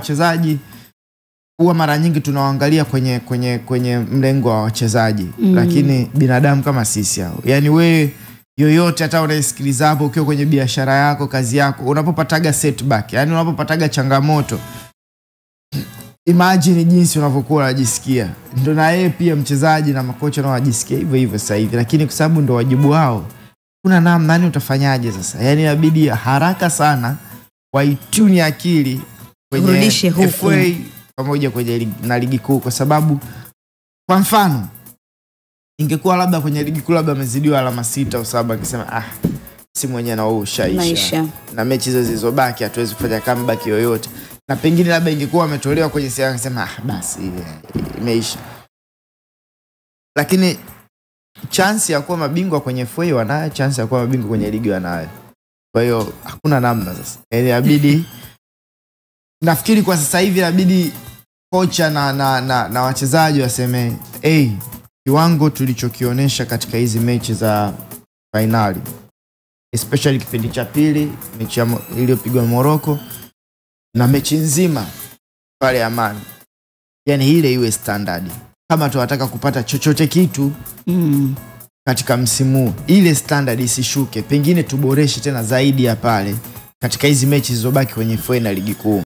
wachezaji huwa mara nyingi tunawaangalia kwenye mlengo wa wachezaji, lakini binadamu kama sisi hao. Yani wewe yoyote hata unaisikiliza hapo ukiwa kwenye biashara yako, kazi yako, unapopataga setback, yani unapopataga changamoto, imagine jinsi unavyokuwa unajisikia. Ndio na yeye pia mchezaji na makocha nao wajisikia hivyo hivyo sasa hivi, lakini kwa sababu ndio wajibu wao, kuna namna nani utafanyaje sasa? Yani inabidi haraka sana waituni akili kwenye FA pamoja kwenye na ligi kuu, kwa sababu kwa mfano ingekuwa labda kwenye ligi kuu labda amezidiwa alama 6 au 7 akisema si mwenyewe na ushaisha na mechi hizo zilizobaki hatuwezi kufanya comeback yoyote, na pengine labda ingekuwa ametolewa kwenye siasa akisema basi imeisha. Lakini chance ya kuwa mabingwa kwenye FA wanayo, chance ya kuwa mabingwa kwenye ligi wanayo. Kwa hiyo hakuna namna sasa. Yani inabidi nafikiri kwa sasa hivi inabidi kocha na wachezaji waseme kiwango tulichokionyesha katika hizi mechi za finali, especially kipindi cha pili, mechi iliyopigwa Morocco na mechi nzima pale Amani, yani ile iwe standard. Kama tunataka kupata chochote kitu katika msimu, ile standard isishuke, pengine tuboreshe tena zaidi ya pale katika hizi mechi zilizobaki kwenye FA na ligi kuu.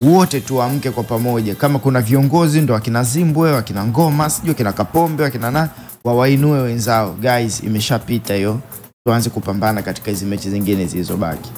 Wote tuamke kwa pamoja, kama kuna viongozi ndo akina Zimbwe, akina Ngoma, sijui akina Kapombe, akina wawainue wenzao. Guys, imeshapita hiyo, tuanze kupambana katika hizi mechi zingine zilizobaki.